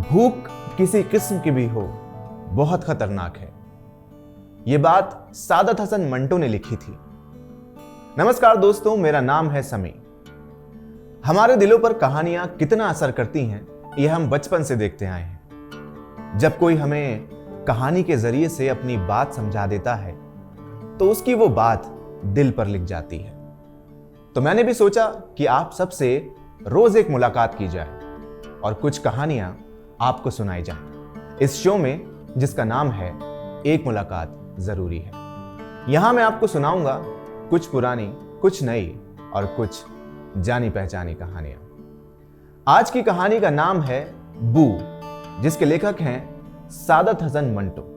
भूख किसी किस्म की भी हो बहुत खतरनाक है। ये बात सादत हसन मंटो ने लिखी थी। नमस्कार दोस्तों, मेरा नाम है समी। हमारे दिलों पर कहानियां कितना असर करती हैं यह हम बचपन से देखते आए हैं। जब कोई हमें कहानी के जरिए से अपनी बात समझा देता है तो उसकी वो बात दिल पर लिख जाती है। तो मैंने भी सोचा कि आप सबसे रोज एक मुलाकात की जाए और कुछ कहानियां आपको सुनाई जाएं इस शो में, जिसका नाम है एक मुलाकात जरूरी है। यहां मैं आपको सुनाऊंगा कुछ पुरानी, कुछ नई और कुछ जानी पहचानी कहानियां। आज की कहानी का नाम है बू, जिसके लेखक हैं सादत हसन मंटो।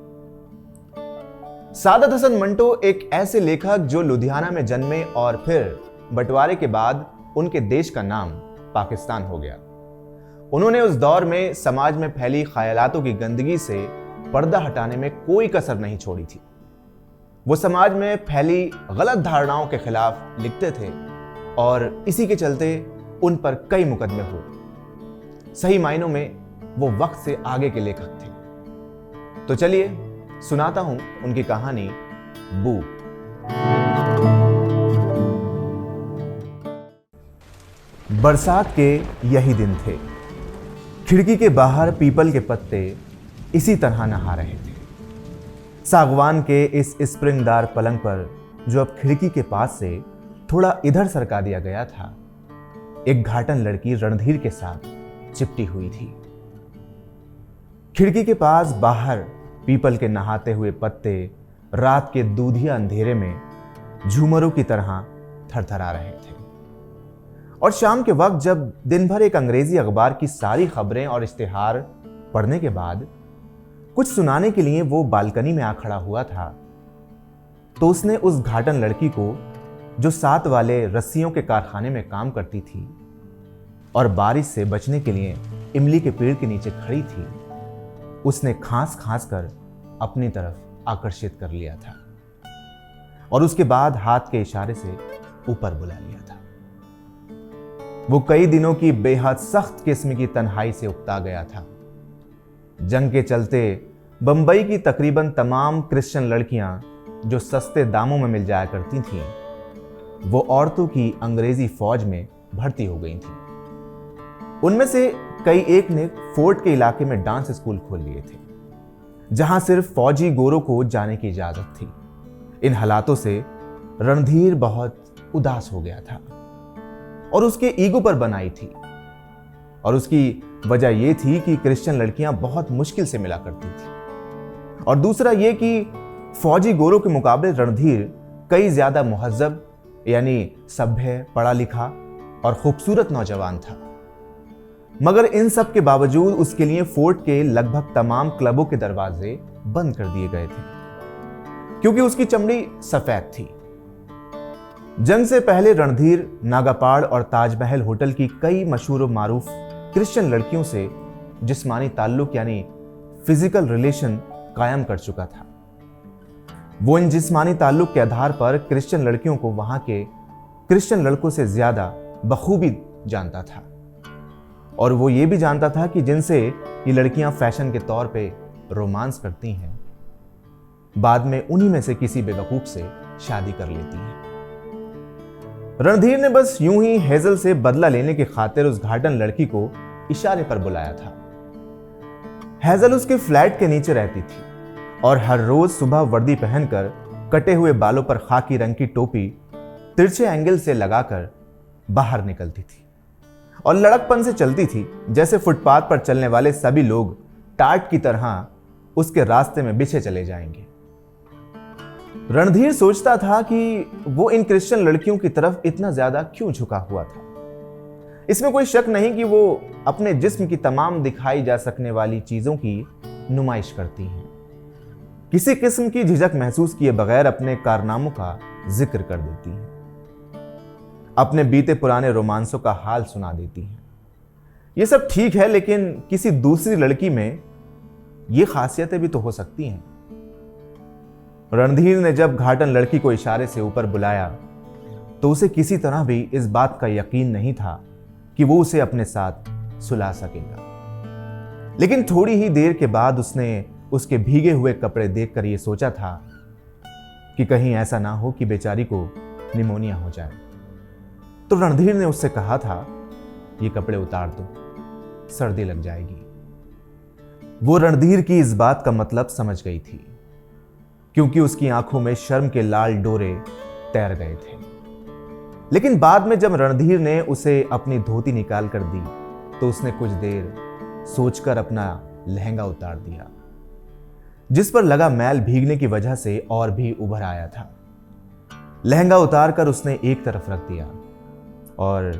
सादत हसन मंटो एक ऐसे लेखक जो लुधियाना में जन्मे और फिर बंटवारे के बाद उनके देश का नाम पाकिस्तान हो गया। उन्होंने उस दौर में समाज में फैली ख्यालातों की गंदगी से पर्दा हटाने में कोई कसर नहीं छोड़ी थी। वो समाज में फैली गलत धारणाओं के खिलाफ लिखते थे और इसी के चलते उन पर कई मुकदमे हुए। सही मायनों में वो वक्त से आगे के लेखक थे। तो चलिए सुनाता हूं उनकी कहानी बू। बरसात के यही दिन थे। खिड़की के बाहर पीपल के पत्ते इसी तरह नहा रहे थे। सागवान के इस स्प्रिंगदार पलंग पर, जो अब खिड़की के पास से थोड़ा इधर सरका दिया गया था, एक घाटन लड़की रणधीर के साथ चिपटी हुई थी। खिड़की के पास बाहर पीपल के नहाते हुए पत्ते रात के दूधिया अंधेरे में झूमरों की तरह थरथरा रहे थे। और शाम के वक्त जब दिन भर एक अंग्रेजी अखबार की सारी खबरें और इश्तिहार पढ़ने के बाद कुछ सुनाने के लिए वो बालकनी में आ खड़ा हुआ था, तो उसने उस घाटन लड़की को, जो साथ वाले रस्सियों के कारखाने में काम करती थी और बारिश से बचने के लिए इमली के पेड़ के नीचे खड़ी थी, उसने खांस खांस कर अपनी तरफ आकर्षित कर लिया था और उसके बाद हाथ के इशारे से ऊपर बुला लिया था। वो कई दिनों की बेहद सख्त किस्म की तन्हाई से उकता गया था। जंग के चलते बंबई की तकरीबन तमाम क्रिश्चियन लड़कियां जो सस्ते दामों में मिल जाया करती थीं, वो औरतों की अंग्रेजी फौज में भर्ती हो गई थीं। उनमें से कई एक ने फोर्ट के इलाके में डांस स्कूल खोल लिए थे, जहां सिर्फ फौजी गोरों को जाने की इजाजत थी। इन हालातों से रणधीर बहुत उदास हो गया था और उसके ईगो पर बनाई थी। और उसकी वजह यह थी कि क्रिश्चियन लड़कियां बहुत मुश्किल से मिला करती थी, और दूसरा यह कि फौजी गोरों के मुकाबले रणधीर कई ज्यादा मुहज्जब, यानी सभ्य, पढ़ा लिखा और खूबसूरत नौजवान था। मगर इन सब के बावजूद उसके लिए फोर्ट के लगभग तमाम क्लबों के दरवाजे बंद कर दिए गए थे, क्योंकि उसकी चमड़ी सफेद थी। जंग से पहले रणधीर नागापाड़ और ताजमहल होटल की कई मशहूर और मारूफ क्रिश्चियन लड़कियों से जिस्मानी ताल्लुक, यानी फिजिकल रिलेशन, कायम कर चुका था। वो इन जिस्मानी ताल्लुक के आधार पर क्रिश्चियन लड़कियों को वहां के क्रिश्चियन लड़कों से ज्यादा बखूबी जानता था। और वो ये भी जानता था कि जिनसे ये लड़कियां फैशन के तौर पे रोमांस करती हैं, बाद में उन्हीं में से किसी बेवकूफ से शादी कर लेती हैं। रणधीर ने बस यूं ही हेजल से बदला लेने की खातिर उस घाटन लड़की को इशारे पर बुलाया था। हेजल उसके फ्लैट के नीचे रहती थी और हर रोज सुबह वर्दी पहनकर कटे हुए बालों पर खाकी रंग की टोपी तिरछे एंगल से लगाकर बाहर निकलती थी और लड़कपन से चलती थी, जैसे फुटपाथ पर चलने वाले सभी लोग टाट की तरह उसके रास्ते में बिछे चले जाएंगे। रणधीर सोचता था कि वो इन क्रिश्चियन लड़कियों की तरफ इतना ज्यादा क्यों झुका हुआ था। इसमें कोई शक नहीं कि वो अपने जिस्म की तमाम दिखाई जा सकने वाली चीजों की नुमाइश करती हैं, किसी किस्म की झिझक महसूस किए बगैर अपने कारनामों का जिक्र कर देती हैं, अपने बीते पुराने रोमांसों का हाल सुना देती हैं। ये सब ठीक है, लेकिन किसी दूसरी लड़की में ये खासियतें भी तो हो सकती हैं। रणधीर ने जब घाटन लड़की को इशारे से ऊपर बुलाया तो उसे किसी तरह भी इस बात का यकीन नहीं था कि वो उसे अपने साथ सुला सकेगा। लेकिन थोड़ी ही देर के बाद उसने उसके भीगे हुए कपड़े देखकर यह सोचा था कि कहीं ऐसा ना हो कि बेचारी को निमोनिया हो जाए। तो रणधीर ने उससे कहा था, ये कपड़े उतार दो, सर्दी लग जाएगी। वो रणधीर की इस बात का मतलब समझ गई थी, क्योंकि उसकी आंखों में शर्म के लाल डोरे तैर गए थे। लेकिन बाद में जब रणधीर ने उसे अपनी धोती निकाल कर दी तो उसने कुछ देर सोचकर अपना लहंगा उतार दिया, जिस पर लगा मैल भीगने की वजह से और भी उभर आया था। लहंगा उतारकर उसने एक तरफ रख दिया और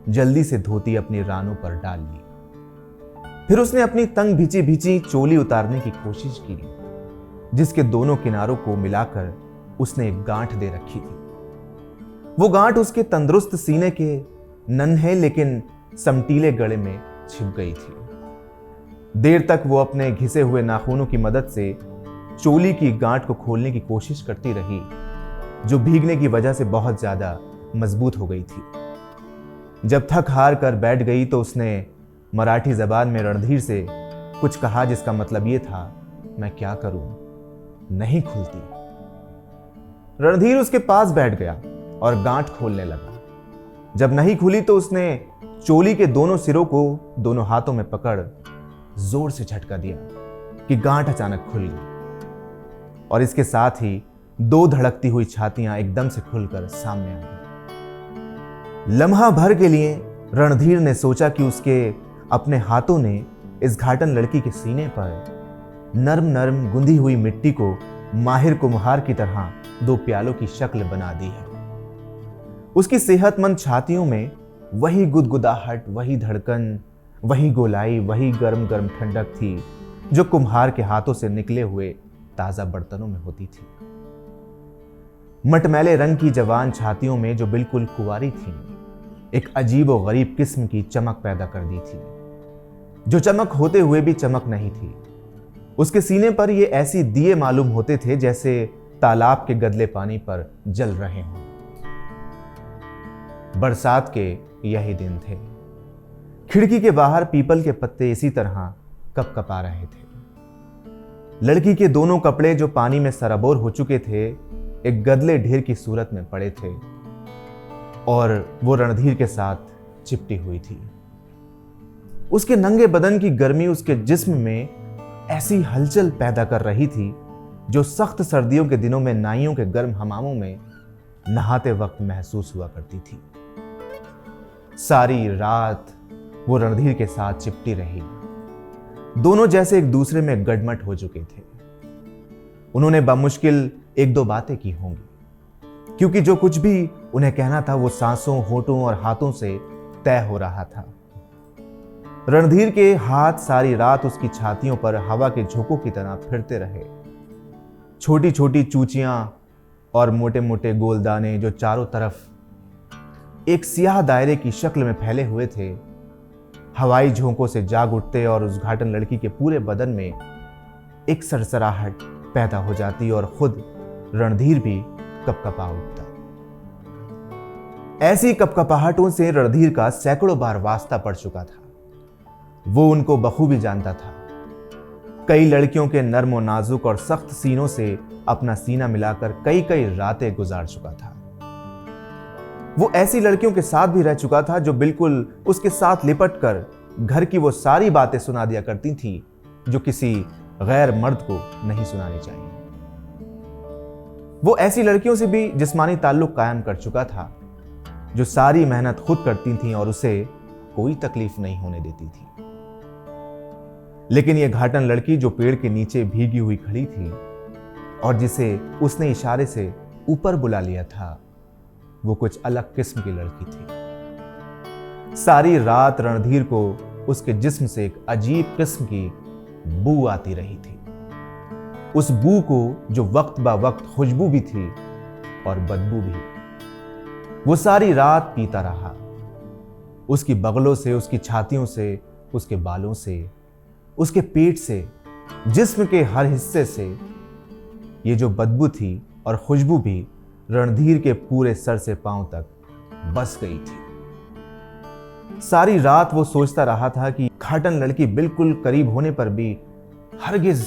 जल्दी से धोती अपनी रानों पर डाल ली। फिर उसने अपनी तंग भिची भिची चोली उतारने की कोशिश की, जिसके दोनों किनारों को मिलाकर उसने एक गांठ दे रखी थी। वो गांठ उसके तंदुरुस्त सीने के नन्हे लेकिन समटीले गले में छिप गई थी। देर तक वो अपने घिसे हुए नाखूनों की मदद से चोली की गांठ को खोलने की कोशिश करती रही, जो भीगने की वजह से बहुत ज्यादा मजबूत हो गई थी। जब थक हार कर बैठ गई तो उसने मराठी जबान में रणधीर से कुछ कहा, जिसका मतलब यह था, मैं क्या करूं, नहीं खुलती। रणधीर उसके पास बैठ गया और गांठ खोलने लगा। जब नहीं खुली तो उसने चोली के दोनों सिरों को दोनों हाथों में पकड़ जोर से झटका दिया कि गांठ अचानक खुल गई और इसके साथ ही दो धड़कती हुई छातियां एकदम से खुलकर सामने आ गई। लम्हा भर के लिए रणधीर ने सोचा कि उसके अपने हाथों ने इस घाटन लड़की के सीने पर नरम नरम गुंदी हुई मिट्टी को माहिर कुम्हार की तरह दो प्यालों की शक्ल बना दी है। उसकी सेहतमंद छातियों में वही गुदगुदाहट, वही धड़कन, वही गोलाई, वही गर्म गर्म ठंडक थी जो कुम्हार के हाथों से निकले हुए ताजा बर्तनों में होती थी। मटमैले रंग की जवान छातियों में, जो बिल्कुल कुंवारी थी, एक अजीब और गरीब किस्म की चमक पैदा कर दी थी, जो चमक होते हुए भी चमक नहीं थी। उसके सीने पर ये ऐसी दिए मालूम होते थे जैसे तालाब के गदले पानी पर जल रहे हों। बरसात के यही दिन थे। खिड़की के बाहर पीपल के पत्ते इसी तरह कपकपा रहे थे। लड़की के दोनों कपड़े, जो पानी में सराबोर हो चुके थे, एक गदले ढेर की सूरत में पड़े थे और वो रणधीर के साथ चिपटी हुई थी। उसके नंगे बदन की गर्मी उसके जिस्म में ऐसी हलचल पैदा कर रही थी जो सख्त सर्दियों के दिनों में नाइयों के गर्म हमामों में नहाते वक्त महसूस हुआ करती थी। सारी रात वो रणधीर के साथ चिपटी रही। दोनों जैसे एक दूसरे में गडमट हो चुके थे। उन्होंने बामुश्किल एक दो बातें की होंगी, क्योंकि जो कुछ भी उन्हें कहना था वो सांसों, होठों और हाथों से तय हो रहा था। रणधीर के हाथ सारी रात उसकी छातियों पर हवा के झोंकों की तरह फिरते रहे। छोटी छोटी चूचियां और मोटे मोटे गोल दाने, जो चारों तरफ एक सियाह दायरे की शक्ल में फैले हुए थे, हवाई झोंकों से जाग उठते और उस घाटन लड़की के पूरे बदन में एक सरसराहट पैदा हो जाती और खुद रणधीर भी कपकपा उठता। ऐसी कपकपाहटों से रणधीर का सैकड़ों बार वास्ता पड़ चुका था। वो उनको बखूबी जानता था। कई लड़कियों के नर्म और नाजुक और सख्त सीनों से अपना सीना मिलाकर कई कई रातें गुजार चुका था। वो ऐसी लड़कियों के साथ भी रह चुका था जो बिल्कुल उसके साथ लिपटकर घर की वो सारी बातें सुना दिया करती थी जो किसी गैर मर्द को नहीं सुनानी चाहिए। वो ऐसी लड़कियों से भी जिस्मानी ताल्लुक कायम कर चुका था जो सारी मेहनत खुद करती थीं और उसे कोई तकलीफ नहीं होने देती थी। लेकिन यह घाटन लड़की जो पेड़ के नीचे भीगी हुई खड़ी थी और जिसे उसने इशारे से ऊपर बुला लिया था, वो कुछ अलग किस्म की लड़की थी। सारी रात रणधीर को उसके जिस्म से एक अजीब किस्म की बू आती रही थी। उस बू को जो वक्त बा वक्त खुशबू भी थी और बदबू भी। वो सारी रात पीता रहा। उसकी बगलों से, उसकी छातियों से, उसके बालों से, उसके पेट से, जिस्म के हर हिस्से से ये जो बदबू थी और खुशबू भी रणधीर के पूरे सर से पांव तक बस गई थी। सारी रात वो सोचता रहा था कि घाटन लड़की बिल्कुल करीब होने पर भी हरगिज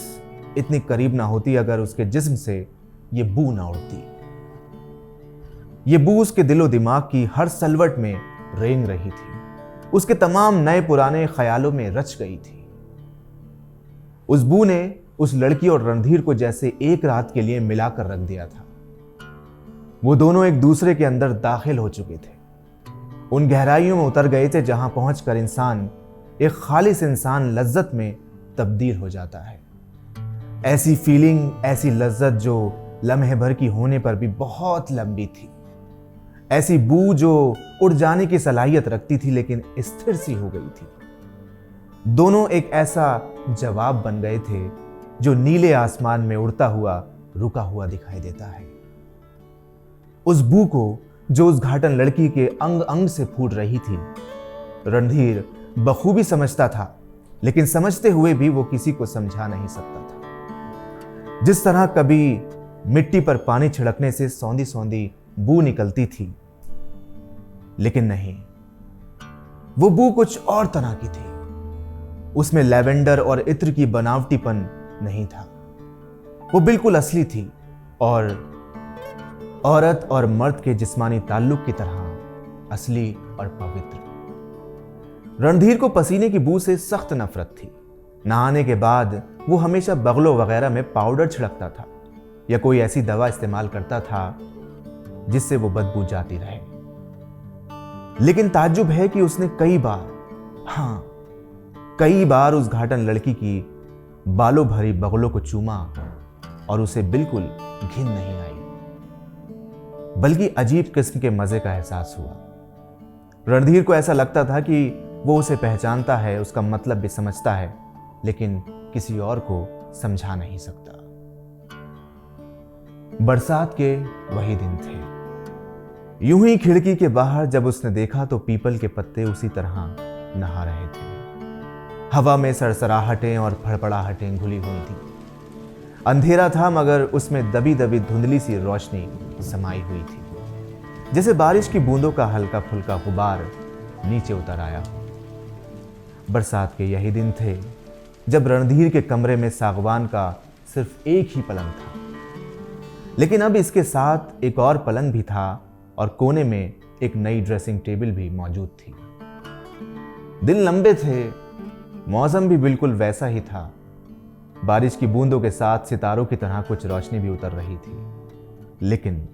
इतनी करीब ना होती अगर उसके जिस्म से ये बू ना उड़ती। ये बू उसके दिलो दिमाग की हर सलवट में रेंग रही थी, उसके तमाम नए पुराने ख्यालों में रच गई थी। उस बू ने उस लड़की और रणधीर को जैसे एक रात के लिए मिलाकर रख दिया था। वो दोनों एक दूसरे के अंदर दाखिल हो चुके थे, उन गहराइयों में उतर गए थे जहां पहुंचकर इंसान एक खालिस इंसान लज्जत में तब्दील हो जाता है। ऐसी फीलिंग, ऐसी लज्जत जो लम्हे भर की होने पर भी बहुत लंबी थी, ऐसी बू जो उड़ जाने की सलाहियत रखती थी लेकिन स्थिर सी हो गई थी। दोनों एक ऐसा जवाब बन गए थे जो नीले आसमान में उड़ता हुआ रुका हुआ दिखाई देता है। उस बू को जो उस घाटन लड़की के अंग अंग से फूट रही थी, रणधीर बखूबी समझता था, लेकिन समझते हुए भी वो किसी को समझा नहीं सकता था। जिस तरह कभी मिट्टी पर पानी छिड़कने से सौंधी सौंधी बू निकलती थी, लेकिन नहीं, वो बू कुछ और तरह की थी। उसमें लैवेंडर और इत्र की बनावटीपन नहीं था, वो बिल्कुल असली थी और औरत और मर्द के जिस्मानी ताल्लुक की तरह असली और पवित्र। रणधीर को पसीने की बू से सख्त नफरत थी। नहाने के बाद वो हमेशा बगलों वगैरह में पाउडर छिड़कता था या कोई ऐसी दवा इस्तेमाल करता था जिससे वो बदबू जाती रहे। लेकिन ताज्जुब है कि उसने कई बार उस घाटन लड़की की बालों भरी बगलों को चूमा और उसे बिल्कुल घिन नहीं आई, बल्कि अजीब किस्म के मजे का एहसास हुआ। रणधीर को ऐसा लगता था कि वो उसे पहचानता है, उसका मतलब भी समझता है, लेकिन किसी और को समझा नहीं सकता। बरसात के वही दिन थे। यूं ही खिड़की के बाहर जब उसने देखा तो पीपल के पत्ते उसी तरह नहा रहे थे। हवा में सरसराहटें और फड़फड़ाहटें घुली हुई थी। अंधेरा था मगर उसमें दबी दबी धुंधली सी रोशनी समाई हुई थी, जैसे बारिश की बूंदों का हल्का फुल्का गुबार नीचे उतर आया हो। बरसात के यही दिन थे जब रणधीर के कमरे में सागवान का सिर्फ एक ही पलंग था, लेकिन अब इसके साथ एक और पलंग भी था और कोने में एक नई ड्रेसिंग टेबल भी मौजूद थी। दिन लंबे थे, मौसम भी बिल्कुल वैसा ही था। बारिश की बूंदों के साथ सितारों की तरह कुछ रोशनी भी उतर रही थी, लेकिन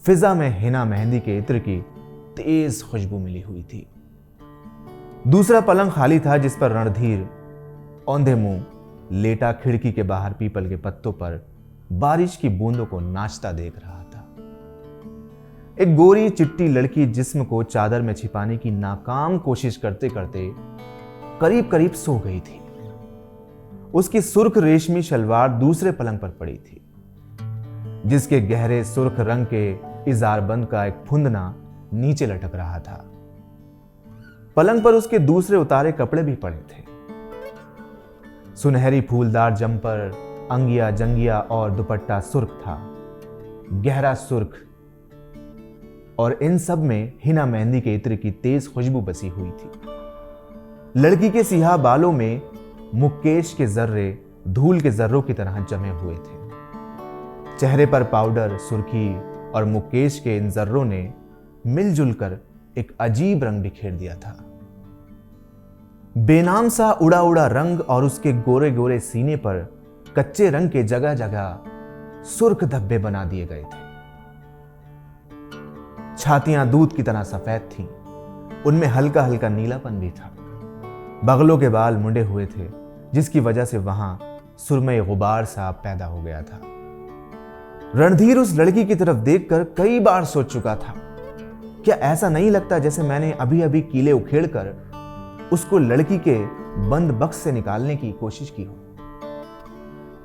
फिजा में हिना मेहंदी के इत्र की तेज खुशबू मिली हुई थी। दूसरा पलंग खाली था जिस पर रणधीर औंधे मुंह लेटा खिड़की के बाहर पीपल के पत्तों पर बारिश की बूंदों को नाचता देख रहा था। एक गोरी चिट्टी लड़की जिस्म को चादर में छिपाने की नाकाम कोशिश करते करते करीब करीब सो गई थी। उसकी सुर्ख रेशमी शलवार दूसरे पलंग पर पड़ी थी, जिसके गहरे सुर्ख रंग के इजारबंद का एक फुंदना नीचे लटक रहा था। पलंग पर उसके दूसरे उतारे कपड़े भी पड़े थे। सुनहरी फूलदार जंपर, अंगिया जंगिया और दुपट्टा सुर्ख था, गहरा सुर्ख, और इन सब में हिना मेहंदी के इत्र की तेज खुशबू बसी हुई थी। लड़की के सियाह बालों में मुक्केश के जर्रे धूल के जर्रों की तरह जमे हुए थे। चेहरे पर पाउडर, सुर्खी और मुक्केश के इन जर्रों ने मिलजुल कर एक अजीब रंग बिखेर दिया था। बेनाम सा उड़ा उड़ा रंग और उसके गोरे गोरे सीने पर कच्चे रंग के जगह जगह सुर्ख धब्बे बना दिए गए थे। छातियां दूध की तरह सफेद थीं, उनमें हल्का हल्का नीलापन भी था। बगलों के बाल मुंडे हुए थे, जिसकी वजह से वहां सुरमई गुबार सा पैदा हो गया था। रणधीर उस लड़की की तरफ देखकर कई बार सोच चुका था, क्या ऐसा नहीं लगता जैसे मैंने अभी अभी कीले उखेड़कर उसको लड़की के बंद बक्स से निकालने की कोशिश की हो।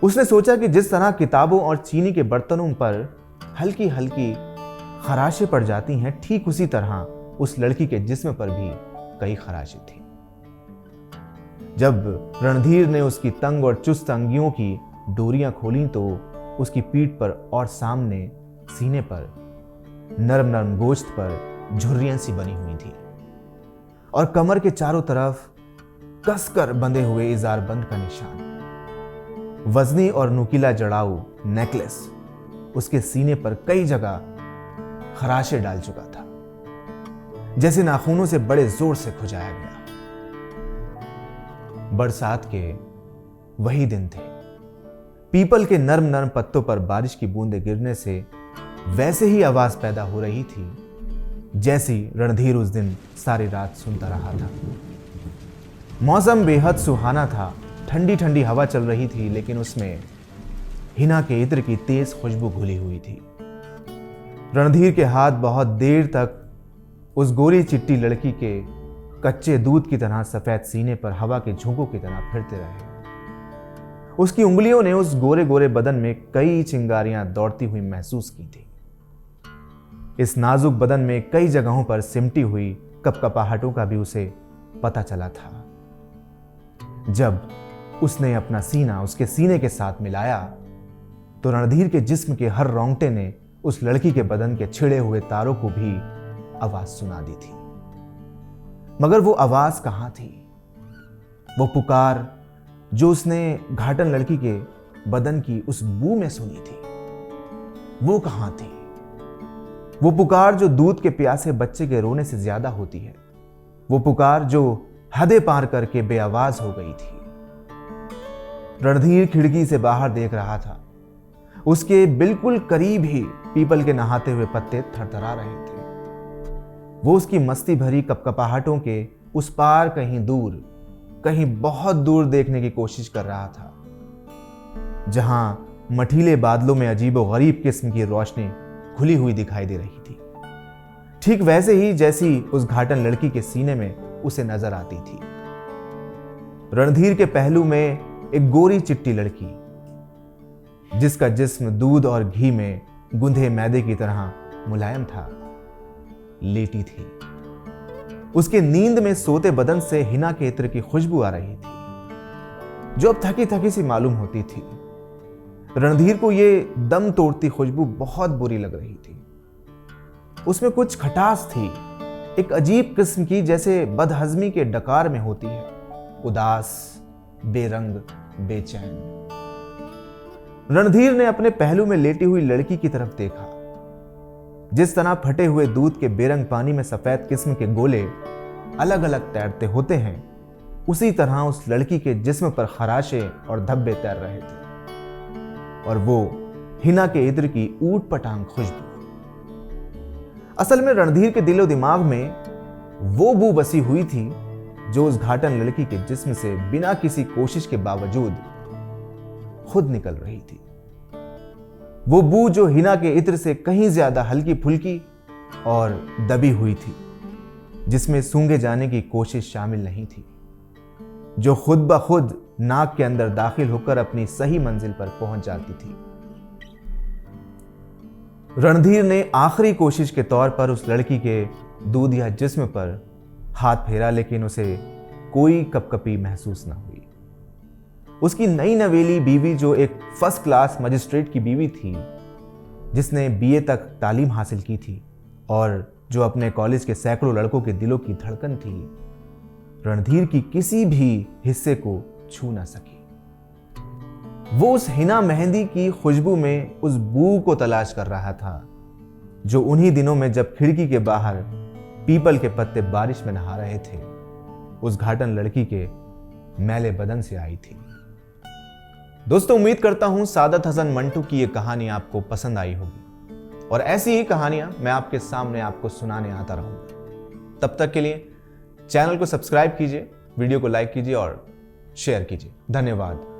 उसने सोचा कि जिस तरह किताबों और चीनी के बर्तनों पर हल्की हल्की खराशें पड़ जाती हैं, ठीक उसी तरह उस लड़की के जिस्म पर भी कई खराशें थी। जब रणधीर ने उसकी तंग और चुस्त अंगियों की डोरियां खोली तो उसकी पीठ पर और सामने सीने पर नरम नरम गोश्त पर झुर्रियां सी बनी हुई थी और कमर के चारों तरफ कसकर बंधे हुए इजारबंद का निशान, वजनी और नुकीला जड़ाऊ नेकलेस उसके सीने पर कई जगह खराशे डाल चुका था, जैसे नाखूनों से बड़े जोर से खुजाया गया। बरसात के वही दिन थे। पीपल के नर्म नर्म पत्तों पर बारिश की बूंदें गिरने से वैसे ही आवाज पैदा हो रही थी जैसी रणधीर उस दिन सारी रात सुनता रहा था। मौसम बेहद सुहाना था, ठंडी ठंडी हवा चल रही थी, लेकिन उसमें हिना के इत्र की तेज खुशबू घुली हुई थी। रणधीर के हाथ बहुत देर तक उस गोरी चिट्टी लड़की के कच्चे दूध की तरह सफेद सीने पर हवा के झोंकों की तरह फिरते रहे। उसकी उंगलियों ने उस गोरे गोरे बदन में कई चिंगारियां दौड़ती हुई महसूस की थी। इस नाजुक बदन में कई जगहों पर सिमटी हुई कपकपाहटों का भी उसे पता चला था। जब उसने अपना सीना उसके सीने के साथ मिलाया तो रणधीर के जिस्म के हर रोंगटे ने उस लड़की के बदन के छिड़े हुए तारों को भी आवाज सुना दी थी। मगर वो आवाज कहां थी? वो पुकार जो उसने घाटन लड़की के बदन की उस बू में सुनी थी, वो कहां थी? वो पुकार जो दूध के प्यासे बच्चे के रोने से ज्यादा होती है, वो पुकार जो हदें पार करके बेआवाज हो गई थी। रणधीर खिड़की से बाहर देख रहा था। उसके बिल्कुल करीब ही पीपल के नहाते हुए पत्ते थरथरा रहे थे। वो उसकी मस्ती भरी कपकपाहटों के उस पार कहीं दूर, कहीं बहुत दूर देखने की कोशिश कर रहा था, जहां मठीले बादलों में अजीबो गरीब किस्म की रोशनी खुली हुई दिखाई दे रही थी, ठीक वैसे ही जैसी उस घाटन लड़की के सीने में उसे नजर आती थी। रणधीर के पहलू में एक गोरी चिट्टी लड़की, जिसका जिस्म दूध और घी में गुंधे मैदे की तरह मुलायम था, लेटी थी। उसके नींद में सोते बदन से हिना के इत्र की खुशबू आ रही थी, जो अब थकी थकी सी मालूम होती थी। रणधीर को ये दम तोड़ती खुशबू बहुत बुरी लग रही थी। उसमें कुछ खटास थी, एक अजीब किस्म की, जैसे बदहजमी के डकार में होती है, उदास, बेरंग, बेचैन। रणधीर ने अपने पहलू में लेटी हुई लड़की की तरफ देखा। जिस तरह फटे हुए दूध के बेरंग पानी में सफेद किस्म के गोले अलग अलग तैरते होते हैं, उसी तरह उस लड़की के जिस्म पर खराशे और धब्बे तैर रहे थे, और वो हिना के इत्र की ऊट पटांग खुशबू। असल में रणधीर के दिलो दिमाग में वो बू बसी हुई थी जो उस घाटन लड़की के जिस्म से बिना किसी कोशिश के बावजूद खुद निकल रही थी। वो बू जो हिना के इत्र से कहीं ज्यादा हल्की फुल्की और दबी हुई थी, जिसमें सूंघे जाने की कोशिश शामिल नहीं थी, जो खुद ब खुद नाक के अंदर दाखिल होकर अपनी सही मंजिल पर पहुंच जाती थी। रणधीर ने आखिरी कोशिश के तौर पर उस लड़की के दूधिया जिस्म पर हाथ फेरा, लेकिन उसे कोई कपकपी महसूस न हुई। उसकी नई नवेली बीवी, जो एक फर्स्ट क्लास मजिस्ट्रेट की बीवी थी, जिसने बीए तक तालीम हासिल की थी और जो अपने कॉलेज के सैकड़ों लड़कों के दिलों की धड़कन थी, रणधीर की किसी भी हिस्से को छू ना सकी। वो उस हिना मेहंदी की खुशबू में उस बू को तलाश कर रहा था, जो उन्हीं दिनों में जब खिड़की के बाहर पीपल के पत्ते बारिश में नहा रहे थे, उस घाटन लड़की के मैले बदन से आई थी। दोस्तों, उम्मीद करता हूं सादत हसन मंटू की ये कहानी आपको पसंद आई होगी, और ऐसी ही कहानियां मैं आपके सामने आपको सुनाने आता रहूंगा। तब तक के लिए चैनल को सब्सक्राइब कीजिए, वीडियो को लाइक कीजिए और शेयर कीजिए। धन्यवाद।